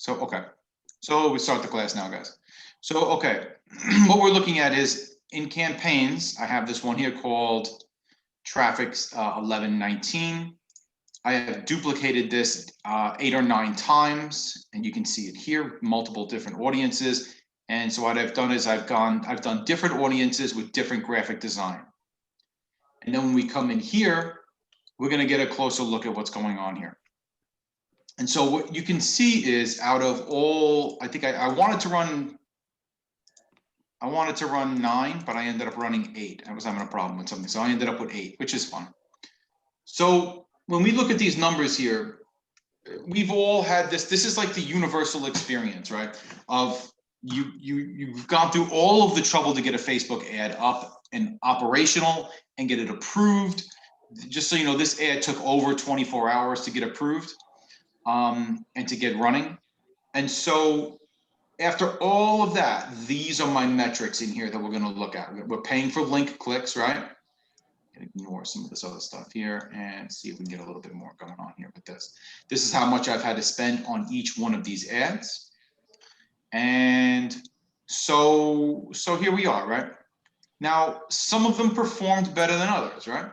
So, okay. So we start the class now, guys. So, okay, what we're looking at is in campaigns, I have this one here called Traffic's 1119. I have duplicated this 8 or 9 times, and you can see it here, multiple different audiences. And so what I've done is I've done different audiences with different graphic design. And then when we come in here, we're going to get a closer look at what's going on here. And so what you can see is out of all, I think I wanted to run 9, but I ended up running 8. I was having a problem with something. So I ended up with 8, which is fun. So when we look at these numbers here, we've all had this is like the universal experience, right? Of you've gone through all of the trouble to get a Facebook ad up and operational and get it approved. Just so you know, this ad took over 24 hours to get approved and to get running. And so after all of that, these are my metrics in here that we're going to look at. We're paying for link clicks, right? Ignore some of this other stuff here and see if we can get a little bit more going on here with this. This is how much I've had to spend on each one of these ads. And so here we are, right? Now, some of them performed better than others, right?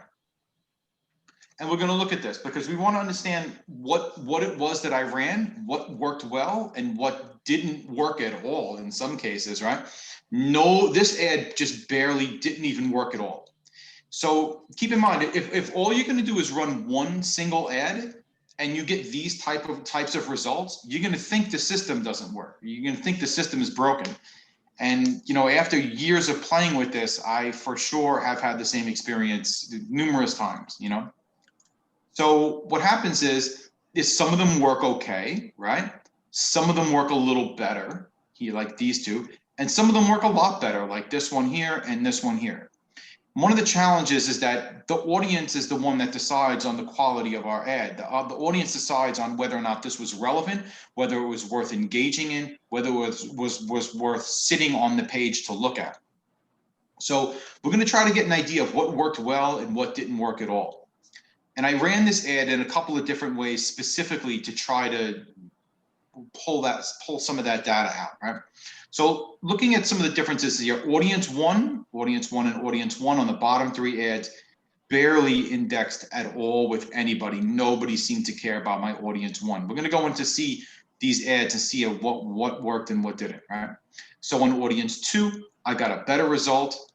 And we're going to look at this because we want to understand what it was that I ran, what worked well, and what didn't work at all in some cases, right? No, this ad just barely didn't even work at all. So keep in mind, if all you're going to do is run one single ad and you get these types of results, you're going to think the system doesn't work. You're going to think the system is broken. And, you know, after years of playing with this, I for sure have had the same experience numerous times, you know. So what happens is some of them work okay, right? Some of them work a little better, here, like these two, and some of them work a lot better, like this one here and this one here. One of the challenges is that the audience is the one that decides on the quality of our ad. The audience decides on whether or not this was relevant, whether it was worth engaging in, whether it was worth sitting on the page to look at. So we're going to try to get an idea of what worked well and what didn't work at all. And I ran this ad in a couple of different ways specifically to try to pull some of that data out, right? So looking at some of the differences here, audience one, and audience 1 on the bottom 3 ads barely indexed at all with anybody. Nobody seemed to care about my audience 1. We're going to go in to see these ads to see what worked and what didn't, right? So on audience 2, I got a better result,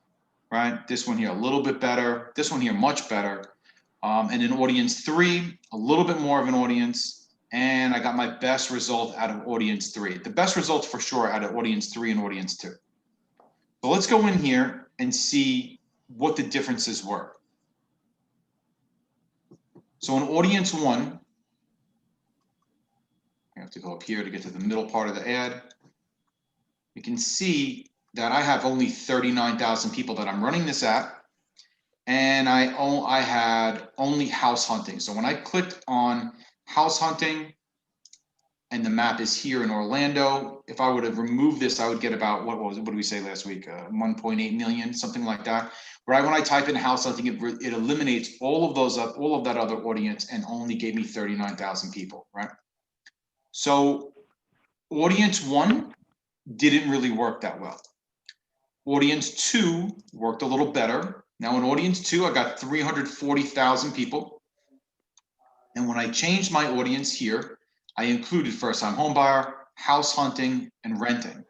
right? This one here a little bit better. This one here much better. And in audience 3, a little bit more of an audience. And I got my best result out of audience 3. The best results for sure out of audience 3 and audience 2. So let's go in here and see what the differences were. So in audience 1, I have to go up here to get to the middle part of the ad. You can see that I have only 39,000 people that I'm running this at. And I had only house hunting. So when I clicked on house hunting, and the map is here in Orlando, if I would have removed this, I would get about, what did we say last week? 1.8 million, something like that. Right when I type in house hunting, it eliminates all of that other audience and only gave me 39,000 people, right? So audience 1 didn't really work that well. Audience 2 worked a little better. Now in audience 2, I got 340,000 people. And when I changed my audience here, I included first-time homebuyer, house hunting, and renting.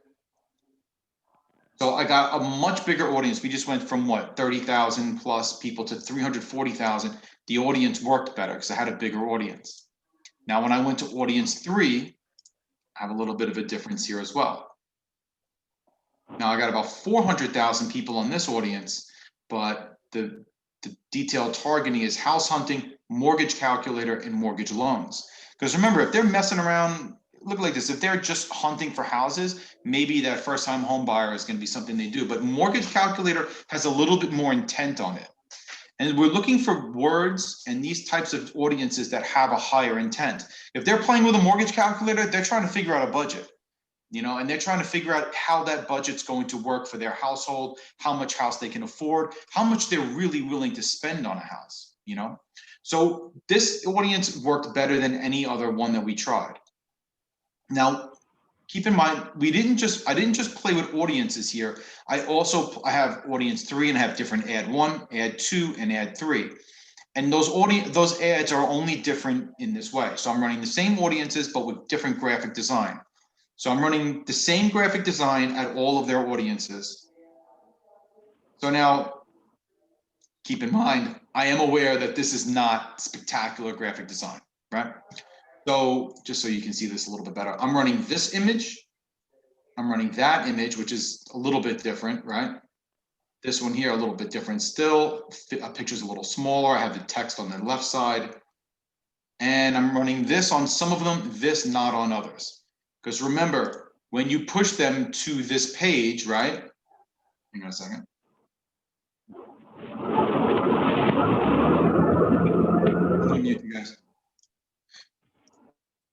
So I got a much bigger audience. We just went from what, 30,000 plus people to 340,000. The audience worked better because I had a bigger audience. Now, when I went to audience 3, I have a little bit of a difference here as well. Now I got about 400,000 people on this audience, but the detailed targeting is house hunting, mortgage calculator, and mortgage loans. Because remember, if they're messing around, look like this, if they're just hunting for houses, maybe that first-time home buyer is going to be something they do. But mortgage calculator has a little bit more intent on it. And we're looking for words and these types of audiences that have a higher intent. If they're playing with a mortgage calculator, they're trying to figure out a budget, you know, and they're trying to figure out how that budget's going to work for their household, how much house they can afford, how much they're really willing to spend on a house, you know. So this audience worked better than any other one that we tried. Now, keep in mind, I didn't just play with audiences here. I have audience 3 and I have different ad 1, ad 2, and ad 3. And those ads are only different in this way. So I'm running the same audiences, but with different graphic design. So I'm running the same graphic design at all of their audiences. So now, keep in mind, I am aware that this is not spectacular graphic design, right? So just so you can see this a little bit better, I'm running this image. I'm running that image, which is a little bit different, right? This one here, a little bit different still. A picture's a little smaller. I have the text on the left side. And I'm running this on some of them, this not on others. Because remember, when you push them to this page, right? Hang on a second. I'm gonna mute you guys.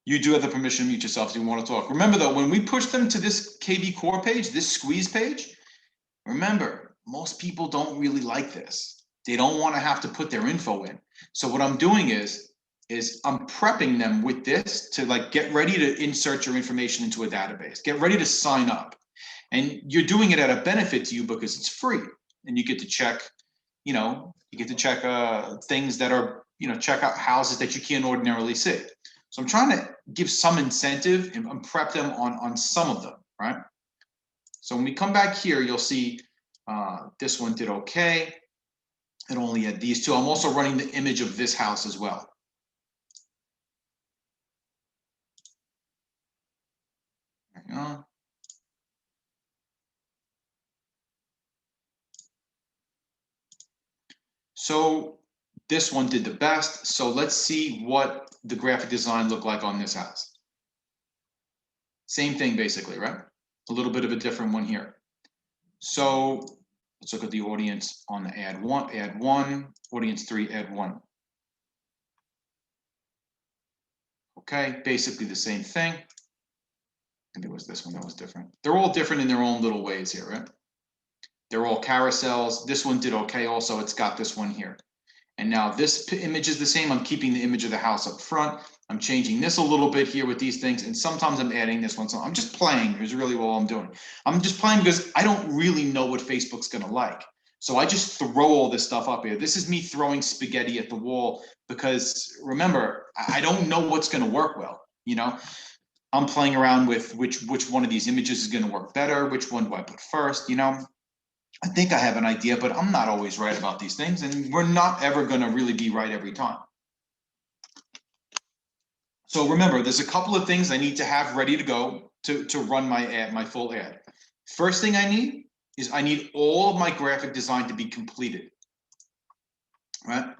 You do have the permission to mute yourself if you want to talk. Remember though, when we push them to this KV core page, this squeeze page, remember, most people don't really like this. They don't want to have to put their info in. So what I'm doing is I'm prepping them with this to like get ready to insert your information into a database, get ready to sign up. And you're doing it at a benefit to you because it's free and you get to check, you get to check things that are, check out houses that you can't ordinarily see. So I'm trying to give some incentive and prep them on some of them, right? So when we come back here, you'll see this one did okay. It only had these two. I'm also running the image of this house as well. Hang on. So this one did the best. So let's see what the graphic design looked like on this house. Same thing basically, right? A little bit of a different one here. So let's look at the audience on the ad 1, audience 3, ad 1. Okay, basically the same thing. And it was this one that was different. They're all different in their own little ways here, right? They're all carousels. This one did okay also. It's got this one here. And now this image is the same. I'm keeping the image of the house up front. I'm changing this a little bit here with these things. And sometimes I'm adding this one. So I'm just playing is really all I'm doing. I'm just playing because I don't really know what Facebook's going to like. So I just throw all this stuff up here. This is me throwing spaghetti at the wall because remember, I don't know what's going to work well. I'm playing around with which one of these images is going to work better. Which one do I put first? I think I have an idea, but I'm not always right about these things, and we're not ever going to really be right every time. So remember, there's a couple of things I need to have ready to go to run my ad, my full ad. First thing I need is I need all of my graphic design to be completed, right?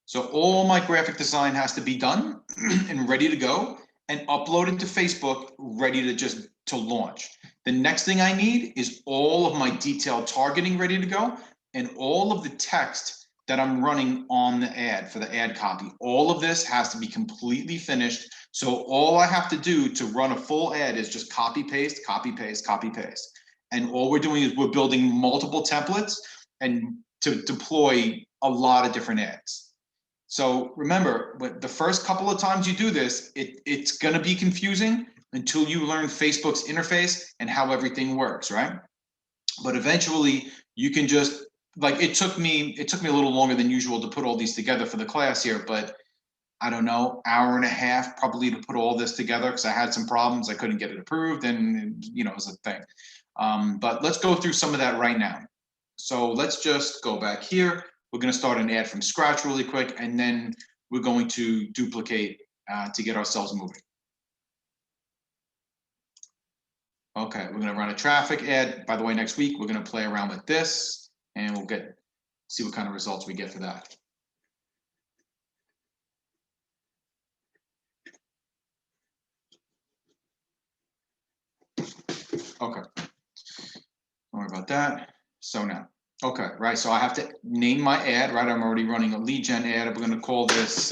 So all my graphic design has to be done and ready to go and uploaded to Facebook, ready to launch. The next thing I need is all of my detailed targeting ready to go and all of the text that I'm running on the ad for the ad copy. All of this has to be completely finished. So all I have to do to run a full ad is just copy, paste, copy, paste, copy, paste. And all we're doing is we're building multiple templates and to deploy a lot of different ads. So remember, the first couple of times you do this, it's going to be confusing until you learn Facebook's interface and how everything works, right? But eventually you can just, like, it took me a little longer than usual to put all these together for the class here, but I don't know, hour and a half probably to put all this together because I had some problems. I couldn't get it approved and, it was a thing. But let's go through some of that right now. So let's just go back here. We're going to start an ad from scratch really quick, and then we're going to duplicate to get ourselves moving. Okay, we're going to run a traffic ad. By the way, next week, we're going to play around with this, and we'll see what kind of results we get for that. Okay, don't worry about that. So now, okay, right, so I have to name my ad, right? I'm already running a lead gen ad. We're going to call this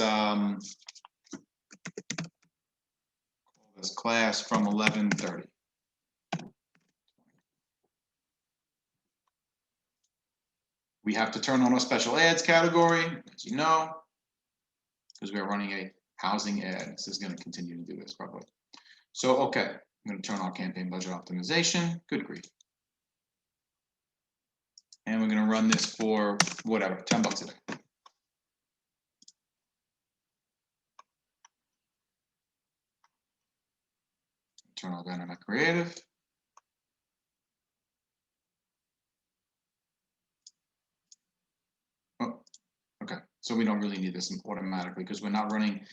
class from 11:30. We have to turn on a special ads category, as you know, because we're running a housing ad. This is going to continue to do this probably. So, okay, I'm going to turn on campaign budget optimization. Good grief. And we're going to run this for whatever, $10 a day. Turn on dynamic creative. Oh, okay. So we don't really need this automatically because we're not running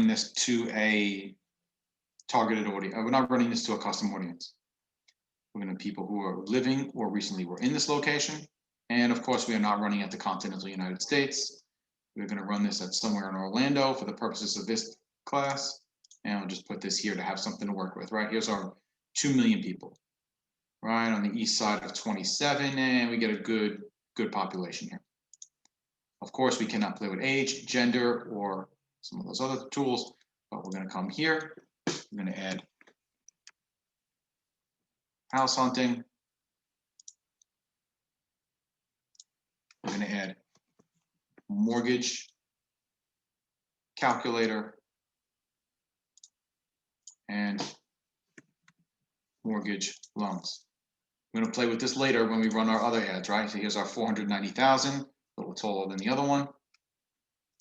this to a targeted audience. We're not running this to a custom audience. We're going to people who are living or recently were in this location. And of course, we are not running at the continental United States. We're going to run this at somewhere in Orlando for the purposes of this class. And I'll just put this here to have something to work with, right? Here's our 2 million people, right? On the east side of 27, and we get a good population here. Of course, we cannot play with age, gender, or some of those other tools, but we're going to come here. We're going to add house hunting. We're going to add mortgage calculator and mortgage loans. We're going to play with this later when we run our other ads, right? So here's our 490,000, a little taller than the other one.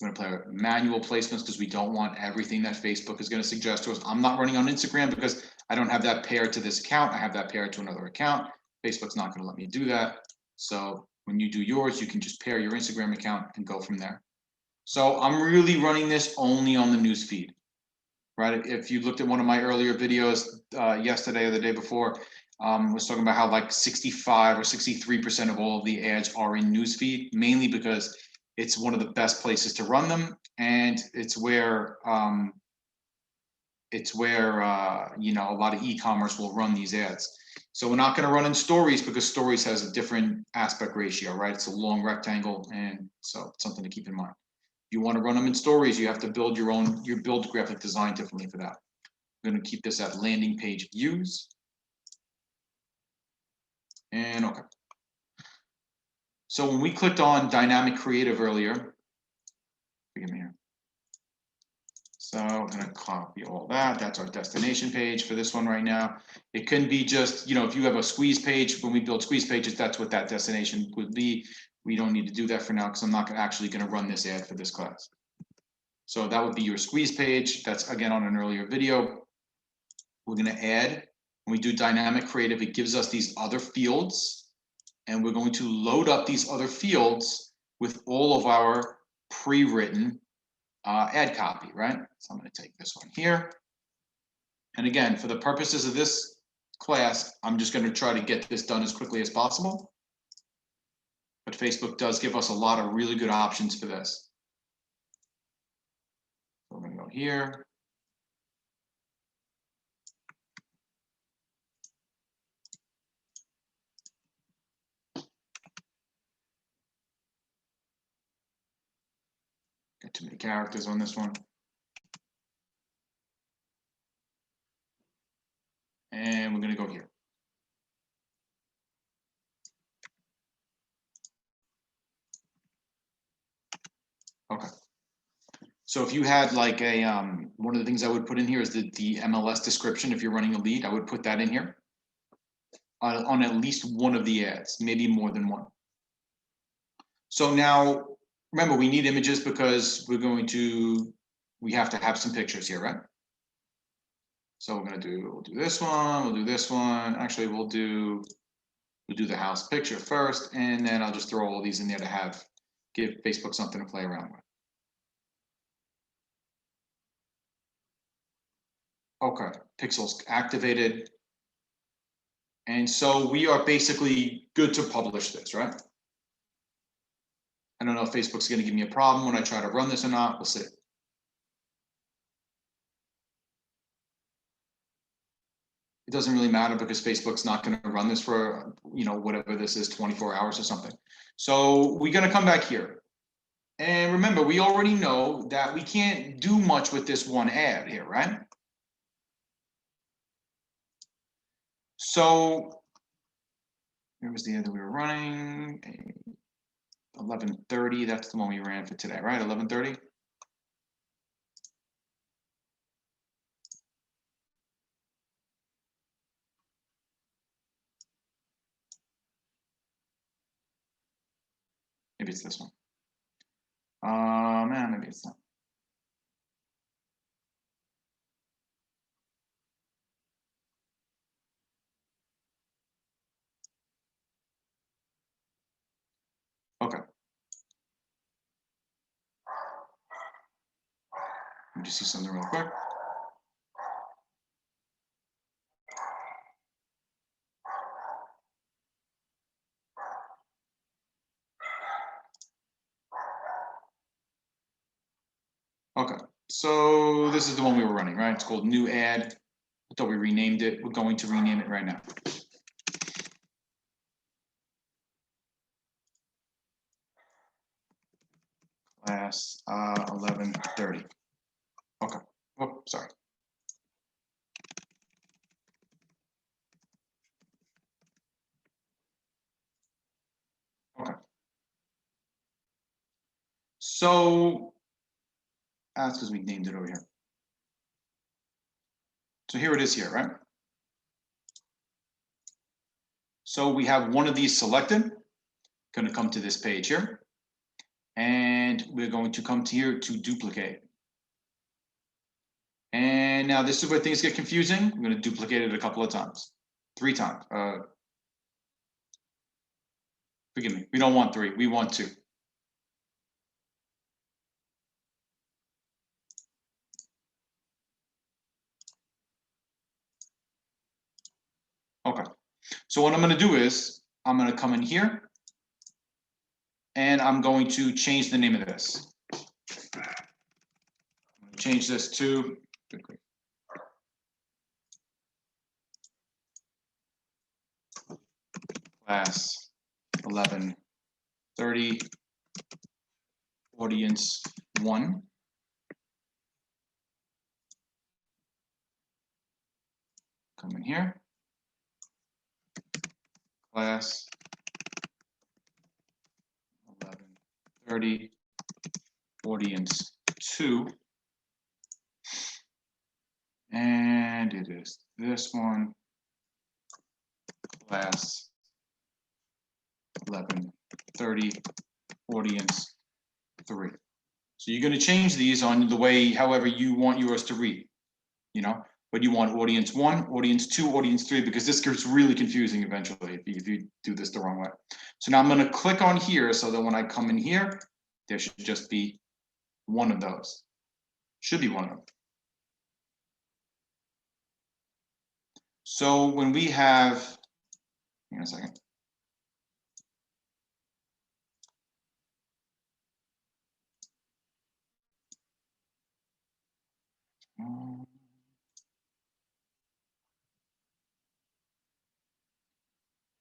We're going to play with manual placements because we don't want everything that Facebook is going to suggest to us. I'm not running on Instagram because I don't have that paired to this account. I have that paired to another account. Facebook's not going to let me do that. So when you do yours, you can just pair your Instagram account and go from there. So I'm really running this only on the news feed, right? If you looked at one of my earlier videos yesterday or the day before, I was talking about how like 65 or 63% of all of the ads are in newsfeed, mainly because it's one of the best places to run them, and it's where you know, a lot of e-commerce will run these ads. So we're not going to run in stories because stories has a different aspect ratio, right? It's a long rectangle, and so it's something to keep in mind. If you want to run them in stories, you have to build your build graphic design differently for that. I'm going to keep this at landing page views. And okay. So when we clicked on dynamic creative earlier, forgive me here. So I'm going to copy all that. That's our destination page for this one right now. It can be just, you know, if you have a squeeze page, when we build squeeze pages, that's what that destination would be. We don't need to do that for now because I'm not actually going to run this ad for this class. So that would be your squeeze page. That's again on an earlier video. We're going to add, when we do dynamic creative, it gives us these other fields. And we're going to load up these other fields with all of our pre-written ad copy, right? So I'm going to take this one here. And again, for the purposes of this class, I'm just going to try to get this done as quickly as possible. But Facebook does give us a lot of really good options for this. So we're going to go here. Got too many characters on this one. And we're going to go here. Okay. So if you had like a, one of the things I would put in here is the MLS description. If you're running a lead, I would put that in here on at least one of the ads, maybe more than one. So now, remember, we need images because we have to have some pictures here, right? So we'll do this one, we'll do this one. Actually, we'll do the house picture first, and then I'll just throw all these in there to give Facebook something to play around with. Okay, pixels activated. And so we are basically good to publish this, right? I don't know if Facebook's going to give me a problem when I try to run this or not. We'll see. It doesn't really matter because Facebook's not going to run this for, you know, whatever this is, 24 hours or something. So we're going to come back here. And remember, we already know that we can't do much with this one ad here, right? So here was the ad that we were running. 11:30, that's the one we ran for today, right? 11:30. maybe it's this one. Maybe it's not. Okay. Let me just see something real quick. Okay, so this is the one we were running, right? It's called new ad. I thought we renamed it. We're going to rename it right now. Class 1130. Okay. Oh, sorry. Okay. So that's because we named it over here. So here it is here, right? So we have one of these selected. Going to come to this page here. And we're going to come to here to duplicate. And now this is where things get confusing. I'm going to duplicate it a couple of times. 3 times. Forgive me. We don't want 3. We want 2. Okay. So what I'm going to do is I'm going to come in here and I'm going to change the name of this. Change this to class 1130 audience 1. Come in here. Class 1130 audience 2. And it is this one. Class 1130 audience 3. So you're going to change these on the way, however you want yours to read, you know, but you want audience 1, audience 2, audience 3, because this gets really confusing eventually if you do this the wrong way. So now I'm going to click on here so that when I come in here, there should just be one of those. Should be one of them. So when we have, hang on a second.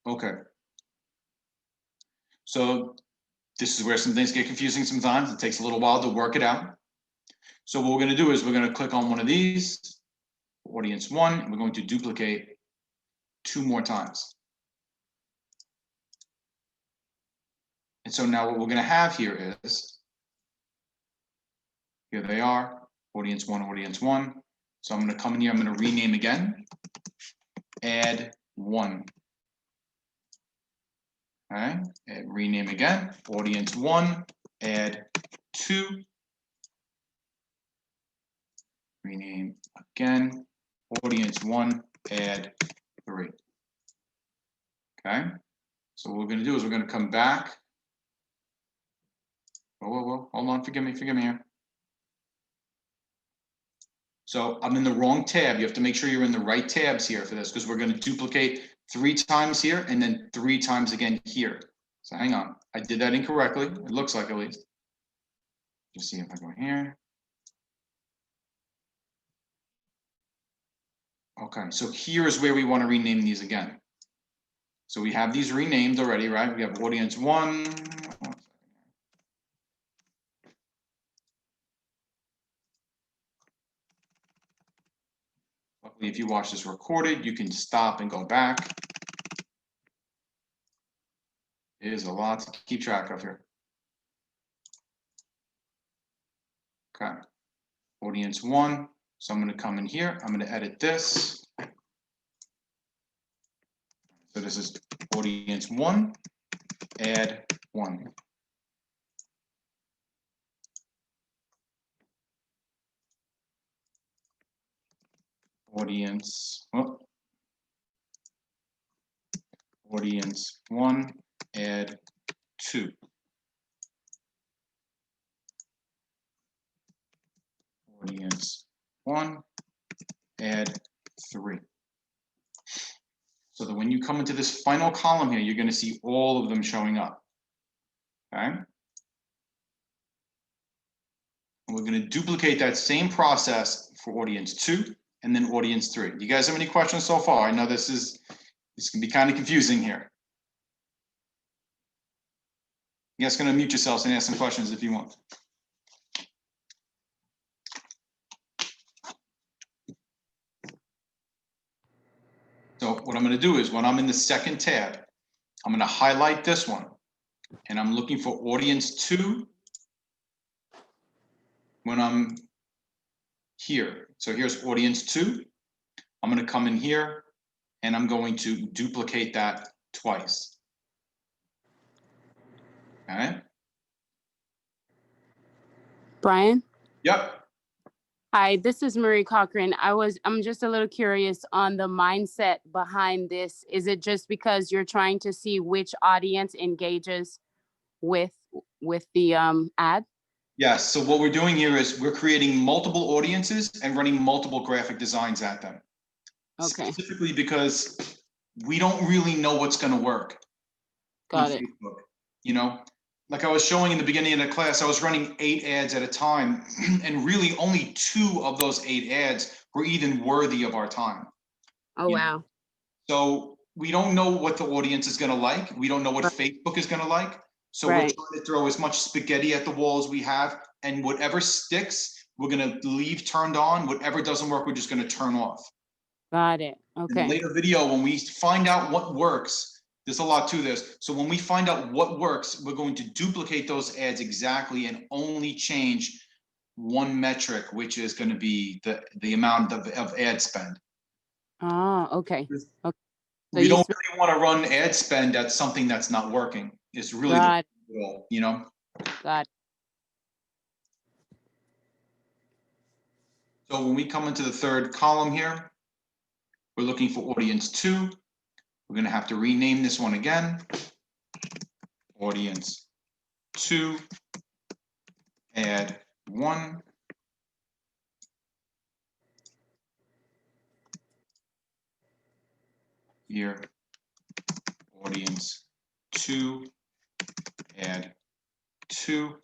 Okay. So this is where some things get confusing sometimes. It takes a little while to work it out. So what we're going to do is we're going to click on one of these, audience 1, and we're going to duplicate 2 more times. And so now what we're going to have here is, here they are, audience 1, audience 1. So I'm going to come in here, I'm going to rename again, add 1. Okay, and rename again, audience 1, add 2. Rename again, audience 1, add 3. Okay, so what we're going to do is we're going to come back. Whoa, hold on, forgive me here. So I'm in the wrong tab. You have to make sure you're in the right tabs here for this, because we're going to duplicate 3 times here and then 3 times again here. So hang on, I did that incorrectly. It looks like, at least. Just see if I go here. Okay, so here's where we want to rename these again. So we have these renamed already, right? We have audience 1. Luckily, if you watch this recorded, you can stop and go back. It is a lot to keep track of here. Okay, audience 1. So I'm going to come in here. I'm going to edit this. So this is audience 1, add 1. audience, oh, audience 1, add 2. Audience 1, add 3. So that when you come into this final column here, you're going to see all of them showing up. Okay? And we're going to duplicate that same process for audience 2 and then audience 3. You guys have any questions so far? I know this can be kind of confusing here. You guys can unmute yourselves and ask some questions if you want. So what I'm going to do is when I'm in the second tab, I'm going to highlight this one and I'm looking for audience 2 when I'm here. So here's audience 2. I'm going to come in here and I'm going to duplicate that twice. All right. Brian? Yep. Hi, this is Marie Cochran. I'm just a little curious on the mindset behind this. Is it just because you're trying to see which audience engages with the ad? Yes. So what we're doing here is we're creating multiple audiences and running multiple graphic designs at them. Okay. Specifically because we don't really know what's going to work. Got it. Facebook. You know, like I was showing in the beginning of the class, I was running 8 ads at a time, and really only 2 of those 8 ads were even worthy of our time. Oh, wow. So we don't know what the audience is going to like. We don't know what Facebook is going to like. So we're trying to throw as much spaghetti at the wall as we have, and whatever sticks, we're going to leave turned on. Whatever doesn't work, we're just going to turn off. Got it. Okay. In the later video, when we find out what works, there's a lot to this. So when we find out what works, we're going to duplicate those ads exactly and only change one metric, which is going to be the amount of ad spend. Oh, okay. Okay. So we don't really want to run ad spend at something that's not working. It's really the goal, you know? Got it. So when we come into the third column here, we're looking for audience 2. We're going to have to rename this one again. Audience 2, add 1. Here, audience 2, add 2.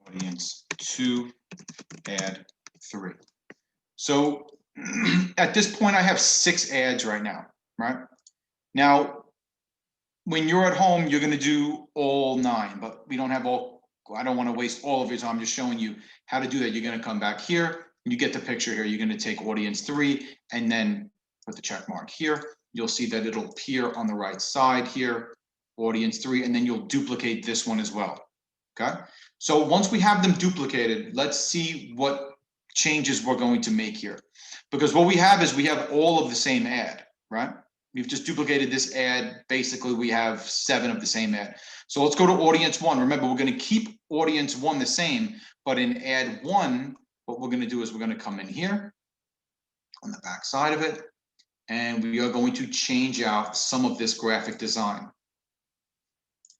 Audience 2, add 3. So at this point, I have 6 ads right now, right? Now, when you're at home, you're going to do all 9, but we don't have all. I don't want to waste all of your time. I'm just showing you how to do that. You're going to come back here. You get the picture here. You're going to take audience 3 and then put the check mark here. You'll see that it'll appear on the right side here, audience 3, and then you'll duplicate this one as well. Okay. So once we have them duplicated, let's see what changes we're going to make here. Because what we have is we have all of the same ad, right? We've just duplicated this ad. Basically, we have 7 of the same ad. So let's go to audience 1. Remember, we're going to keep audience 1 the same, but in ad 1, what we're going to do is we're going to come in here on the back side of it, and we are going to change out some of this graphic design.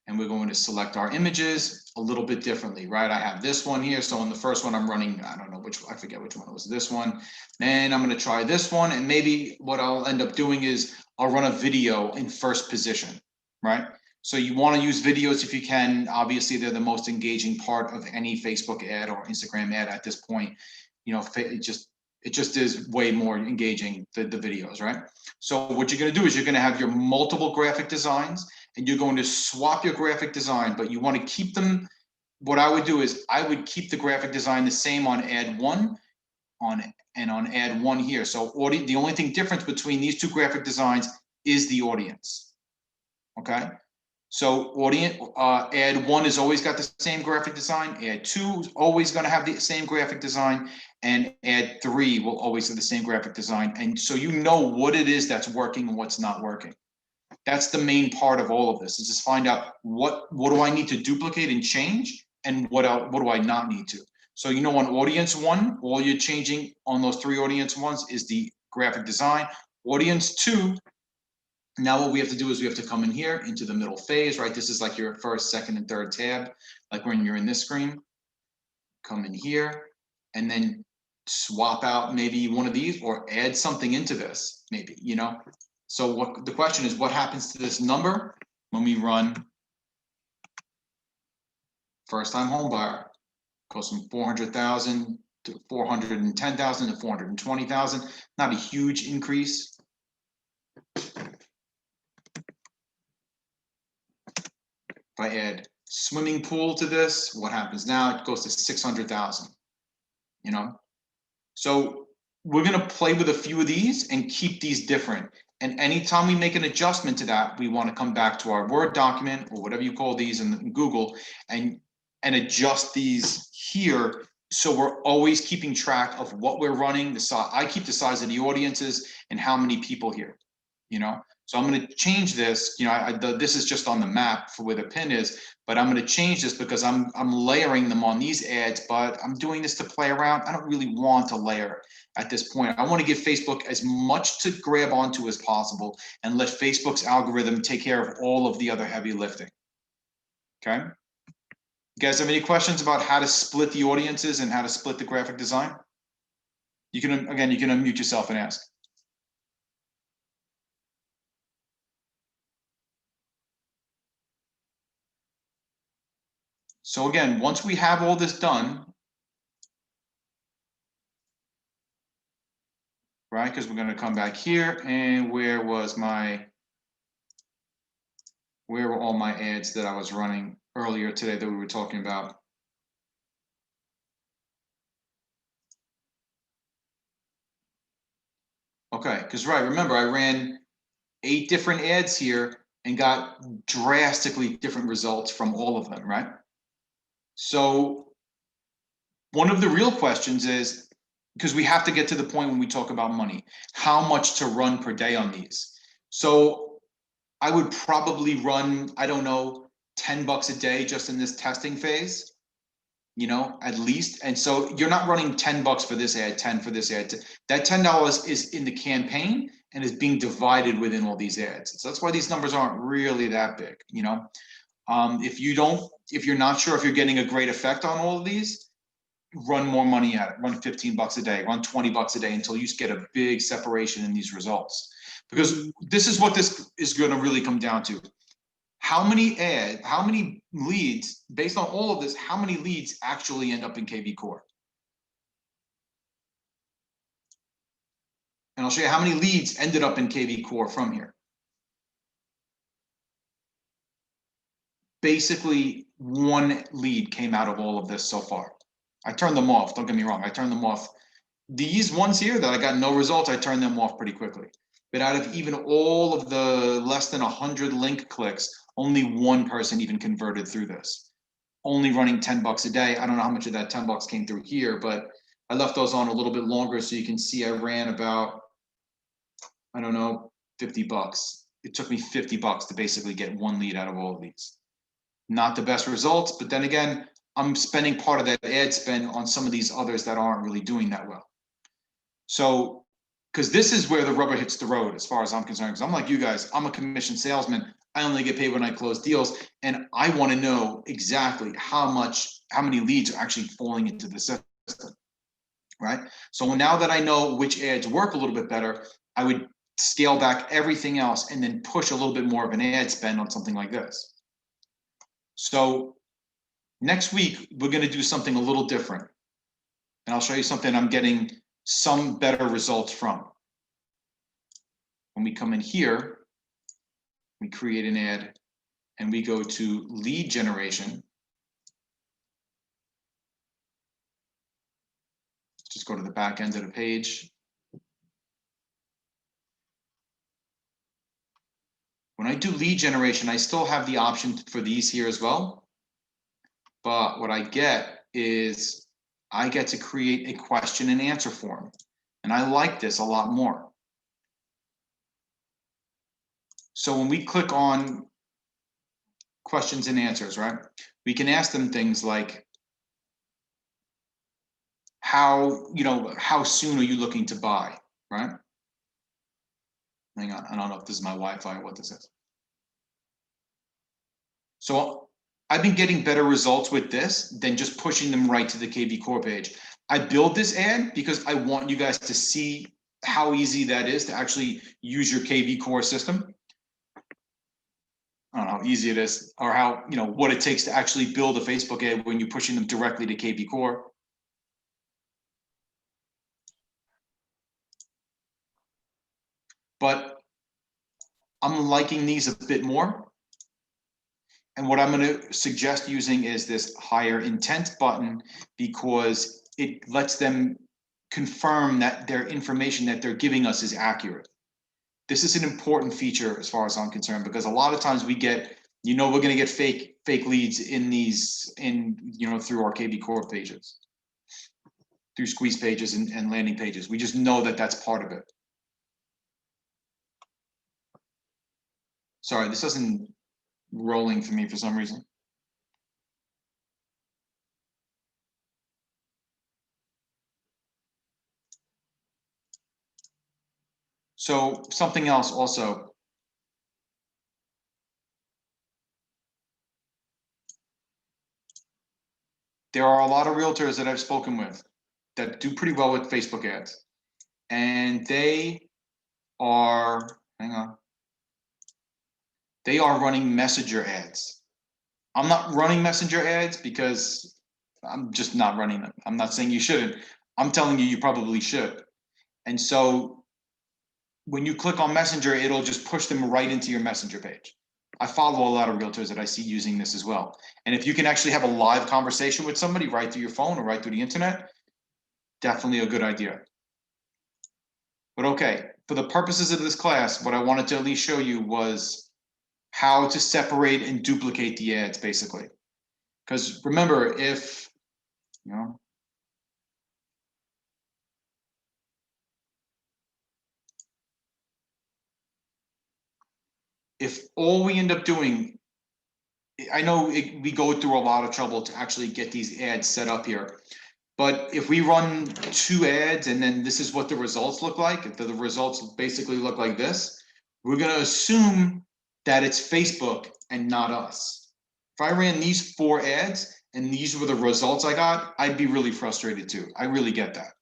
And we're going to select our images a little bit differently, right? I have this one here. So on the first one, I'm running, I don't know I forget which one it was, this one. Then I'm going to try this one. And maybe what I'll end up doing is I'll run a video in first position, right? So you want to use videos if you can. Obviously, they're the most engaging part of any Facebook ad or Instagram ad at this point. You know, it just is way more engaging, the videos, right? So what you're going to do is you're going to have your multiple graphic designs, and you're going to swap your graphic design, but you want to keep them. What I would do is I would keep the graphic design the same on ad 1 and on ad 1 here. So the only thing difference between these 2 graphic designs is the audience. Okay. So ad 1 has always got the same graphic design. Ad 2 is always going to have the same graphic design, and ad 3 will always have the same graphic design. And so you know what it is that's working and what's not working. That's the main part of all of this, is just find out what do I need to duplicate and change, and what do I not need to. So, you know, on audience 1, all you're changing on those 3 audience 1s is the graphic design. Audience 2, now what we have to do is we have to come in here into the middle phase, right? This is like your first, second, and third tab, like when you're in this screen. Come in here and then swap out maybe one of these or add something into this, maybe, you know? So what the question is, what happens to this number when we run first time home buyer? Goes from 400,000 to 410,000 to 420,000. Not a huge increase. If I add swimming pool to this, what happens now? It goes to 600,000, you know? So we're gonna play with a few of these and keep these different. And anytime we make an adjustment to that, we wanna come back to our Word document or whatever you call these in Google and adjust these here. So we're always keeping track of what we're running. I keep the size of the audiences and how many people here, you know? So I'm going to change this, you know, this is just on the map for where the pin is, but I'm going to change this because I'm layering them on these ads, but I'm doing this to play around. I don't really want to layer at this point. I want to give Facebook as much to grab onto as possible and let Facebook's algorithm take care of all of the other heavy lifting. Okay. You guys have any questions about how to split the audiences and how to split the graphic design? You can, again, you can unmute yourself and ask. So again, once we have all this done, right, because we're going to come back here and where were all my ads that I was running earlier today that we were talking about? Okay, because right, remember I ran 8 different ads here and got drastically different results from all of them, right? So one of the real questions is, because we have to get to the point when we talk about money, how much to run per day on these. So I would probably run, I don't know, $10 a day just in this testing phase, you know, at least. And so you're not running $10 for this ad, 10 for this ad. That $10 is in the campaign and is being divided within all these ads. So that's why these numbers aren't really that big, you know. If you're not sure if you're getting a great effect on all of these, run more money at it. Run $15 a day, run $20 a day until you get a big separation in these results. Because this is what this is going to really come down to. How many leads, based on all of this, how many leads actually end up in KV Core? And I'll show you how many leads ended up in KV Core from here. Basically, 1 lead came out of all of this so far. I turned them off, don't get me wrong, I turned them off. These ones here that I got no results, I turned them off pretty quickly. But out of even all of the less than 100 link clicks, only 1 person even converted through this. Only running $10 a day. I don't know how much of that $10 came through here, but I left those on a little bit longer so you can see I ran about, I don't know, $50. It took me $50 to basically get 1 lead out of all of these. Not the best results, but then again, I'm spending part of that ad spend on some of these others that aren't really doing that well. So, because this is where the rubber hits the road as far as I'm concerned, because I'm like you guys, I'm a commission salesman. I only get paid when I close deals, and I want to know exactly how many leads are actually falling into the system, right? So now that I know which ads work a little bit better, I would scale back everything else and then push a little bit more of an ad spend on something like this. So next week, we're going to do something a little different. And I'll show you something I'm getting some better results from. When we come in here, we create an ad and we go to lead generation. Just go to the back end of the page. When I do lead generation, I still have the option for these here as well. But what I get is I get to create a question and answer form. And I like this a lot more. So when we click on questions and answers, right, we can ask them things like, how soon are you looking to buy, right? Hang on, I don't know if this is my Wi-Fi or what this is. So I've been getting better results with this than just pushing them right to the KB Core page. I build this ad because I want you guys to see how easy that is to actually use your KB Core system. I don't know how easy it is, or how, what it takes to actually build a Facebook ad when you're pushing them directly to KB Core. But I'm liking these a bit more. And what I'm going to suggest using is this higher intent button, because it lets them confirm that their information that they're giving us is accurate. This is an important feature as far as I'm concerned, because a lot of times we get, we're going to get fake leads in these, through our KB Core pages, through squeeze pages and landing pages. We just know that that's part of it. Sorry, this isn't rolling for me for some reason. So something else also. There are a lot of realtors that I've spoken with that do pretty well with Facebook ads. And they are, they are running messenger ads. I'm not running messenger ads because I'm just not running them. I'm not saying you shouldn't. I'm telling you, you probably should. And so when you click on messenger, it'll just push them right into your messenger page. I follow a lot of realtors that I see using this as well. And if you can actually have a live conversation with somebody right through your phone or right through the internet, definitely a good idea. But okay, for the purposes of this class, what I wanted to at least show you was how to separate and duplicate the ads, basically. Because remember, if, if all we end up doing, I know we go through a lot of trouble to actually get these ads set up here, but if we run 2 ads and then this is what the results look like, if the results basically look like this, we're going to assume that it's Facebook and not us. If I ran these 4 ads and these were the results I got, I'd be really frustrated too. I really get that,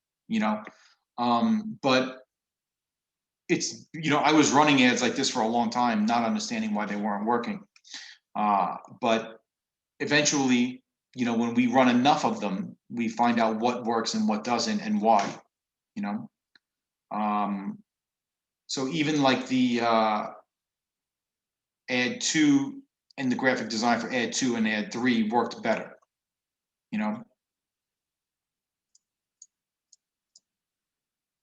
but it's, I was running ads like this for a long time, not understanding why they weren't working. But eventually, when we run enough of them, we find out what works and what doesn't and why, so even like the ad 2 and the graphic design for ad 2 and ad 3 worked better,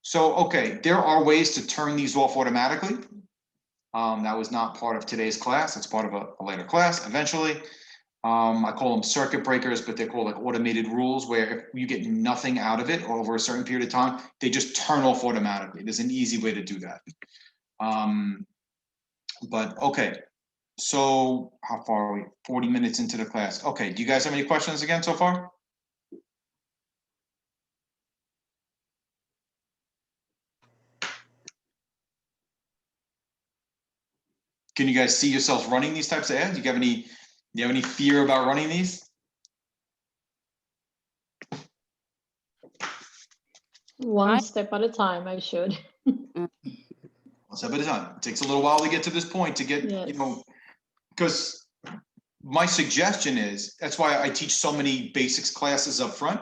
So, okay, there are ways to turn these off automatically. That was not part of today's class. It's part of a later class eventually. I call them circuit breakers, but they're called like automated rules, where if you get nothing out of it over a certain period of time, they just turn off automatically. There's an easy way to do that. But okay, so how far are we? 40 minutes into the class. Okay, do you guys have any questions again so far? Can you guys see yourselves running these types of ads? Do you have any fear about running these? One step at a time, I should. One step at a time. It takes a little while to get to this point to get, because my suggestion is, that's why I teach so many basics classes up front,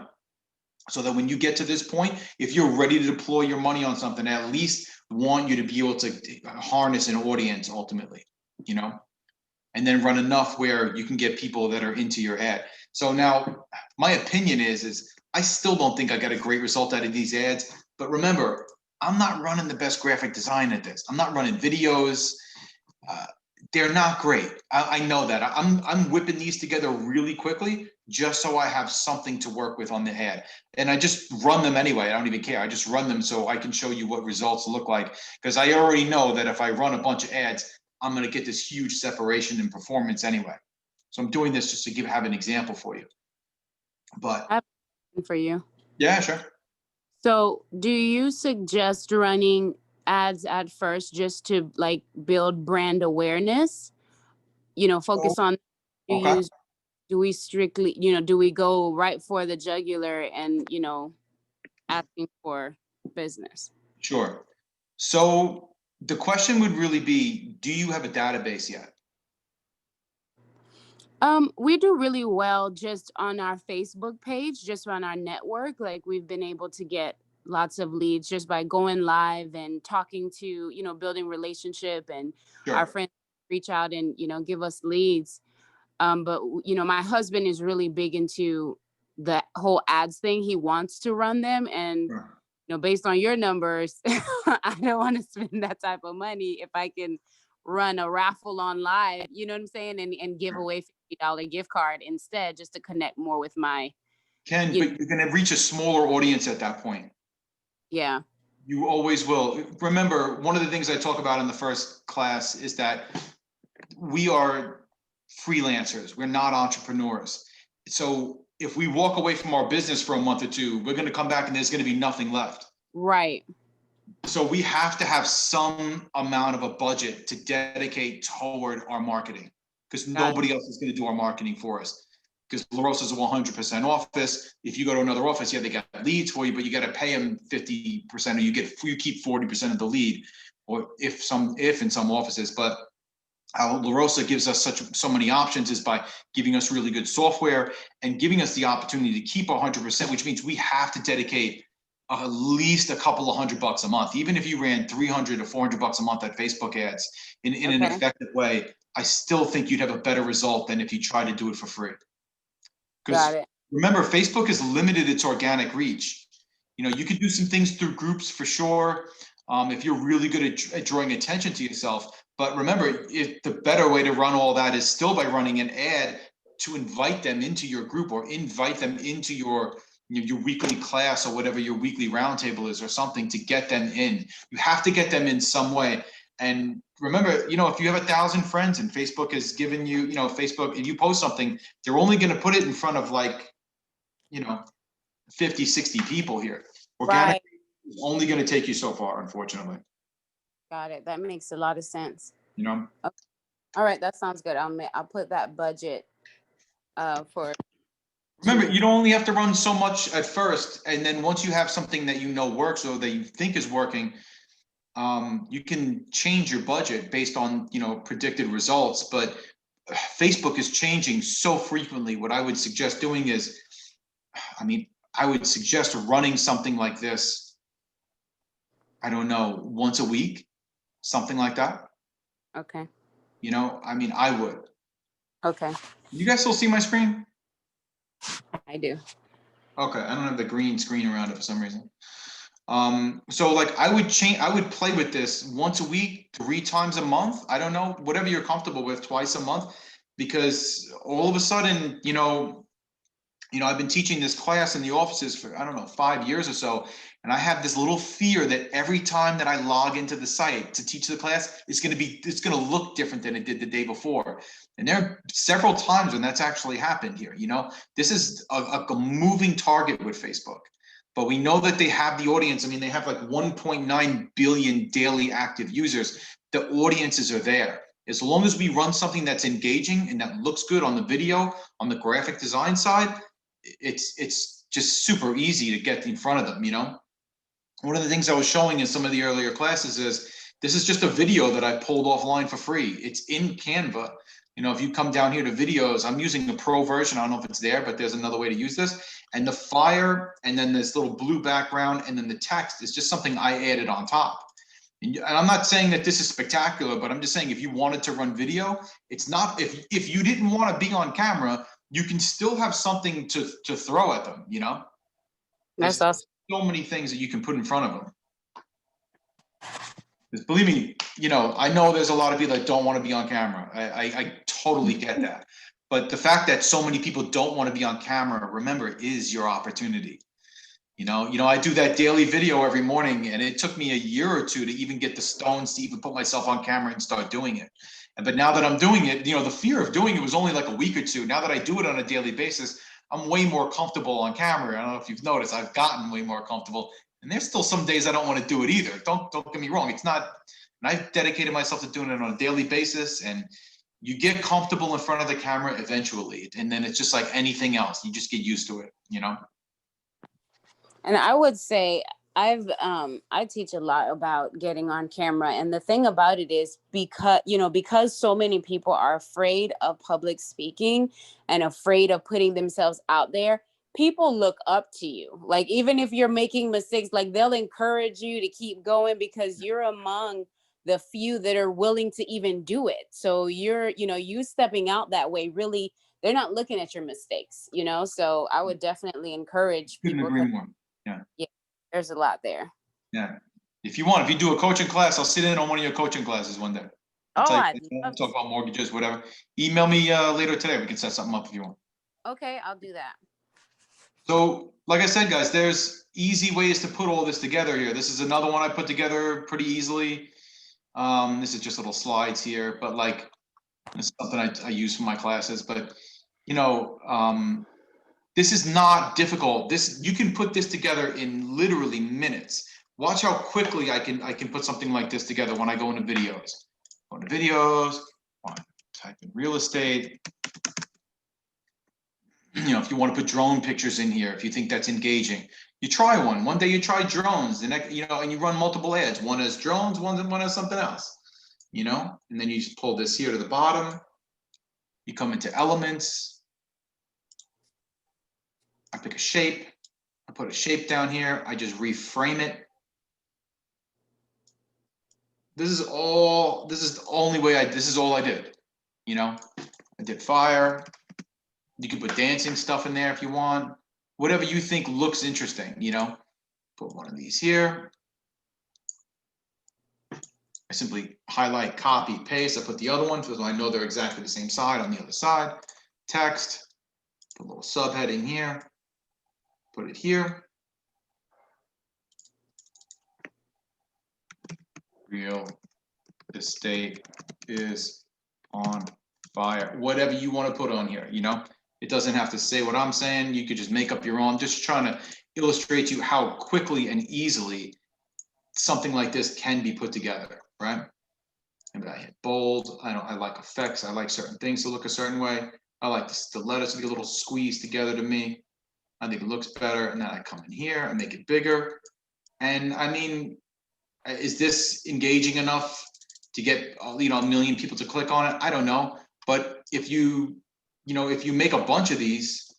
so that when you get to this point, if you're ready to deploy your money on something, I at least want you to be able to harness an audience ultimately, and then run enough where you can get people that are into your ad. So now my opinion is I still don't think I got a great result out of these ads, but remember, I'm not running the best graphic design at this. I'm not running videos. They're not great. I know that. I'm whipping these together really quickly just so I have something to work with on the ad. And I just run them anyway. I don't even care. I just run them so I can show you what results look like, because I already know that if I run a bunch of ads, I'm going to get this huge separation in performance anyway. So I'm doing this just to have an example for you. But I have a question for you. yeah, sure. So do you suggest running ads at first just to like build brand awareness? Focus on you Okay, use, do we strictly, do we go right for the jugular and, asking for business? sure. So the question would really be, do you have a database yet? We do really well just on our Facebook page, just on our network. Like we've been able to get lots of leads just by going live and talking to, building relationship, and our Sure. friends reach out and, give us leads. But my husband is really big into the whole ads thing. He wants to run them, and Sure. based on your numbers, I don't want to spend that type of money if I can run a raffle on live, you know what I'm saying? And give away $50 gift card instead, just to connect more with my, But you're going to reach a smaller audience at that point. yeah. You always will. Remember, one of the things I talk about in the first class is that we are freelancers. We're not entrepreneurs. So if we walk away from our business for a month or two, we're going to come back and there's going to be nothing left. Right. So we have to have some amount of a budget to dedicate toward our marketing, because nobody else is going to do our marketing for us. Because La Rosa's a 100% office. If you go to another office, yeah, they got leads for you, but you got to pay them 50%, or you keep 40% of the lead, or if in some offices. But how La Rosa gives us so many options is by giving us really good software and giving us the opportunity to keep 100%, which means we have to dedicate at least a couple of $100 a month. Even if you ran 300 or 400 bucks a month at Facebook ads in an effective way, I still think you'd have a better result than if you try to do it for free. Because remember, Facebook has limited its organic reach. You could do some things through groups for sure, if you're really good at drawing attention to yourself. But remember, if the better way to run all that is still by running an ad to invite them into your group, or invite them into your weekly class, or whatever your weekly roundtable is, or something, to get them in. You have to get them in some way. And remember, if you have 1,000 friends and Facebook has given you, Facebook, if you post something, they're only going to put it in front of 50, 60 people here. Organic is only going to take you so far, unfortunately. Got it. That makes a lot of sense. Okay. All right, that sounds good. I'll put that budget for. Remember, you don't only have to run so much at first, and then once you have something that works, or that you think is working, you can change your budget based on predicted results. But Facebook is changing so frequently. What I would suggest doing is, I would suggest running something like this, I don't know, once a week, something like that. Okay. I would. Okay. You guys still see my screen? I do. Okay, I don't have the green screen around it for some reason. So I would play with this once a week, 3 times a month. I don't know, whatever you're comfortable with, twice a month, because all of a sudden, I've been teaching this class in the offices for, 5 years or so. And I have this little fear that every time that I log into the site to teach the class, it's going to look different than it did the day before. And there are several times when that's actually happened here. This is a moving target with Facebook, but we know that they have the audience. They have 1.9 billion daily active users. The audiences are there. As long as we run something that's engaging and that looks good on the video, on the graphic design side, it's just super easy to get in front of them. One of the things I was showing in some of the earlier classes is, this is just a video that I pulled offline for free. It's in Canva. If you come down here to videos, I'm using the pro version. I don't know if it's there, but there's another way to use this. And the fire, and then this little blue background, and then the text is just something I added on top. And I'm not saying that this is spectacular, but I'm just saying, if you wanted to run video, it's not, if you didn't want to be on camera, you can still have something to throw at them, That's awesome. So many things that you can put in front of them. Because believe me, I know there's a lot of people that don't want to be on camera. I totally get that. But the fact that so many people don't want to be on camera, remember, is your opportunity. I do that daily video every morning, and it took me a year or two to even get the stones to even put myself on camera and start doing it. But now that I'm doing it, the fear of doing it was only like a week or two. Now that I do it on a daily basis, I'm way more comfortable on camera. I don't know if you've noticed, I've gotten way more comfortable. And there's still some days I don't want to do it either. Don't get me wrong. It's not, and I've dedicated myself to doing it on a daily basis, and you get comfortable in front of the camera eventually. And then it's just like anything else. You just get used to it, And I would say I teach a lot about getting on camera, and the thing about it is because so many people are afraid of public speaking and afraid of putting themselves out there, people look up to you. Like, even if you're making mistakes, like, they'll encourage you to keep going because you're among the few that are willing to even do it. So you stepping out that way, really, they're not looking at your mistakes, so I would definitely encourage Couldn't people. agree more. Yeah. There's a lot there. Yeah. If you do a coaching class, I'll sit in on one of your coaching classes one day. I'll tell I'd you, love talk to. about mortgages, whatever. Email me later today. We can set something up if you want. Okay, I'll do that. So, like I said, guys, there's easy ways to put all this together here. This is another one I put together pretty easily. This is just little slides here, but like, it's something I use for my classes. But this is not difficult. You can put this together in literally minutes. Watch how quickly I can put something like this together when I go into videos. Go into videos, type in real estate. If you want to put drone pictures in here, if you think that's engaging, you try one. One day you try drones, the next, and you run multiple ads. One has drones, one has something else, and then you just pull this here to the bottom. You come into elements. I pick a shape. I put a shape down here. I just reframe it. This is the only way this is all I did. I did fire. You can put dancing stuff in there if you want. Whatever you think looks interesting, Put one of these here. I simply highlight, copy, paste. I put the other one so I know they're exactly the same side on the other side. Text, put a little subheading here. Put it here. Real estate is on fire. Whatever you want to put on here, It doesn't have to say what I'm saying. You could just make up your own. I'm just trying to illustrate to you how quickly and easily something like this can be put together, right? Maybe I hit bold. I like effects. I like certain things to look a certain way. I like the letters to be a little squeezed together to me. I think it looks better. And then I come in here and make it bigger. And I mean, is this engaging enough to get a million people to click on it? I don't know. But if you make a bunch of these,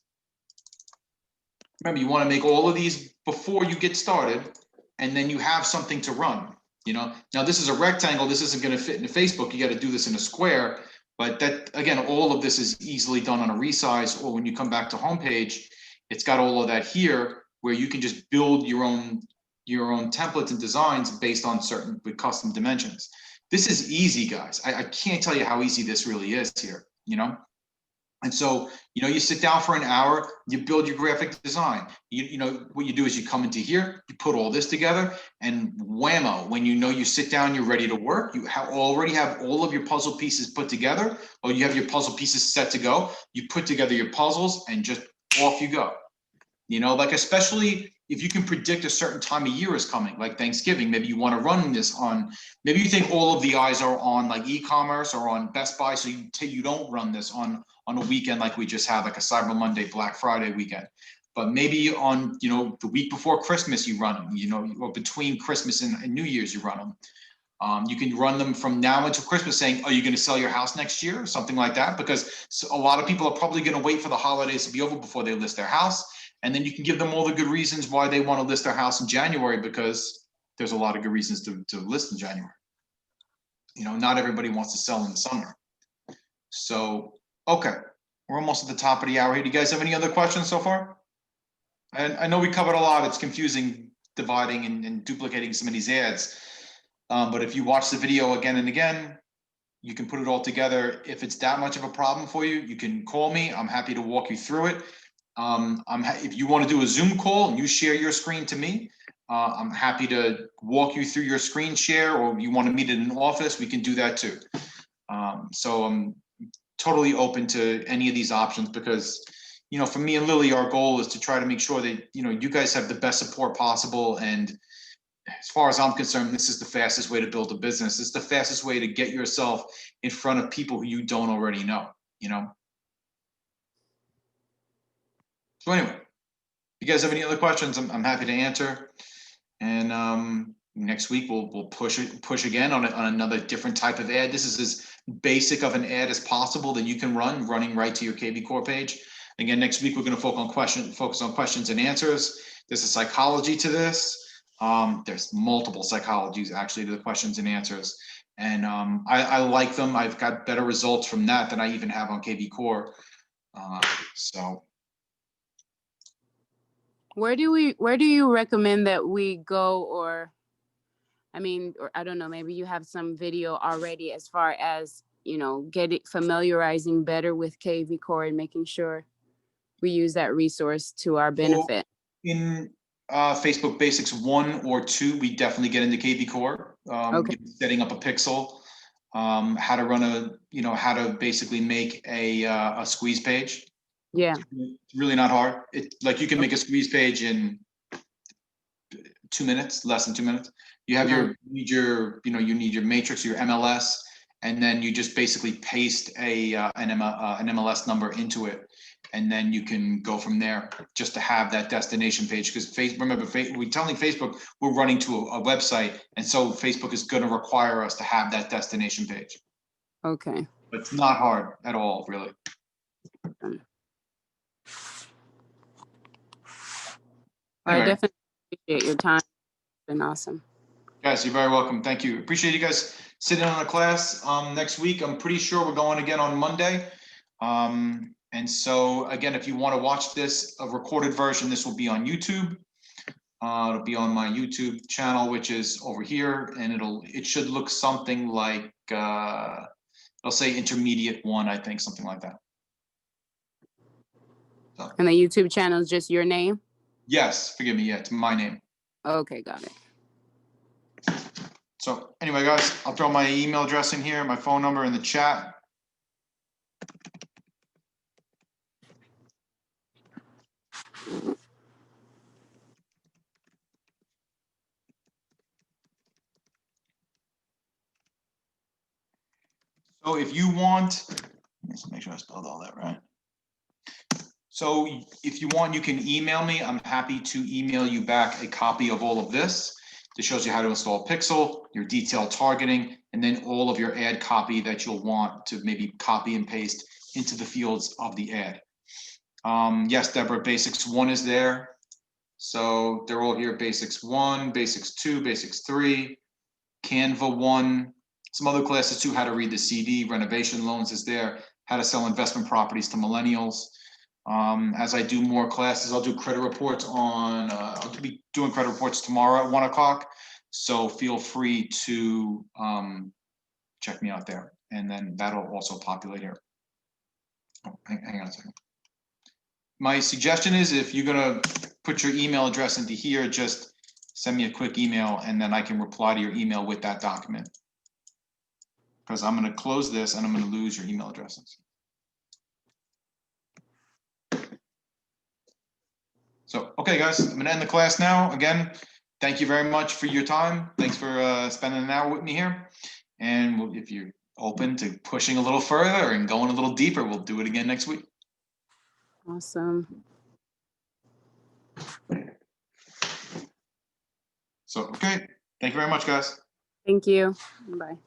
remember, you want to make all of these before you get started, and then you have something to run. Now this is a rectangle. This isn't going to fit into Facebook. You got to do this in a square. But that, again, all of this is easily done on a resize, or when you come back to homepage, it's got all of that here where you can just build your own templates and designs based on with custom dimensions. This is easy, guys. I can't tell you how easy this really is here, And so, you sit down for an hour, you build your graphic design. What you do is you come into here, you put all this together, and whammo, when you sit down, you're ready to work. You already have all of your puzzle pieces put together, or you have your puzzle pieces set to go. You put together your puzzles and just off you go. Like, especially if you can predict a certain time of year is coming, like Thanksgiving, maybe you want to run this on, maybe you think all of the eyes are on like e-commerce or on Best Buy, so you don't run this on a weekend like we just had, like a Cyber Monday, Black Friday weekend. But maybe on, the week before Christmas you run them, or between Christmas and New Year's you run them. You can run them from now until Christmas saying, are you going to sell your house next year? Or something like that, because a lot of people are probably going to wait for the holidays to be over before they list their house. And then you can give them all the good reasons why they want to list their house in January, because there's a lot of good reasons to list in January. Not everybody wants to sell in the summer. So, okay, we're almost at the top of the hour here. Do you guys have any other questions so far? And I know we covered a lot. It's confusing dividing and duplicating some of these ads. But if you watch the video again and again, you can put it all together. If it's that much of a problem for you, you can call me. I'm happy to walk you through it. If you want to do a Zoom call and you share your screen to me, I'm happy to walk you through your screen share, or you want to meet in an office, we can do that too. So I'm totally open to any of these options because, you know, for me and Lily, our goal is to try to make sure that, you know, you guys have the best support possible. And as far as I'm concerned, this is the fastest way to build a business. It's the fastest way to get yourself in front of people who you don't already know, you know? So anyway, if you guys have any other questions, I'm happy to answer. And next week we'll push again on another different type of ad. This is as basic of an ad as possible that you can running right to your KB Core page. Again, next week we're going to focus on questions and answers. There's a psychology to this. There's multiple psychologies actually to the questions and answers, and I like them. I've got better results from that than I even have on KB Core. So. Where do you recommend that we go? Or I mean, or I don't know, maybe you have some video already as far as, you know, familiarizing better with KB Core and making sure we use that resource to our benefit. So in Facebook Basics 1 or 2, we definitely get into KB Core. Okay. Setting up a pixel, how to run how to basically make a squeeze page. Yeah. It's really not hard. Like you can make a squeeze page in 2 minutes, less than 2 minutes. You have you need your matrix, your MLS, and then you just basically paste an MLS number into it, and then you can go from there just to have that destination page. Because remember, we're telling Facebook we're running to a website, and so Facebook is going to require us to have that destination page. Okay. But it's not hard at all, really. I definitely appreciate your time. It's been awesome. Guys, you're very welcome. Thank you. Appreciate you guys sitting on a class. Next week, I'm pretty sure we're going again on Monday. And so again, if you want to watch this, a recorded version, this will be on YouTube. It'll be on my YouTube channel, which is over here, and it should look something like it'll say intermediate 1, I think, something like that. So. And the YouTube channel is just your name? Yes, forgive me. Yeah, it's my name. Okay, got it. So anyway, guys, I'll throw my email address in here, my phone number in the chat. So if you want, let's make sure I spelled all that right. So if you want, you can email me. I'm happy to email you back a copy of all of this. This shows you how to install Pixel, your detailed targeting, and then all of your ad copy that you'll want to maybe copy and paste into the fields of the ad. Yes, Deborah, Basics 1 is there. So they're all here, Basics 1, Basics 2, Basics 3, Canva 1, some other classes too, how to read the CD, renovation loans is there, how to sell investment properties to millennials. As I do more classes, I'll do credit reports I'll be doing credit reports tomorrow at 1 o'clock. So feel free to check me out there. And then that'll also populate here. Oh, hang on a second. My suggestion is if you're gonna put your email address into here, just send me a quick email and then I can reply to your email with that document. Because I'm gonna close this and I'm gonna lose your email addresses. So, okay, guys, I'm gonna end the class now. Again, thank you very much for your time. Thanks for spending an hour with me here. And if you're open to pushing a little further and going a little deeper, we'll do it again next week. Awesome. So, okay, thank you very much, guys. Thank you. Bye.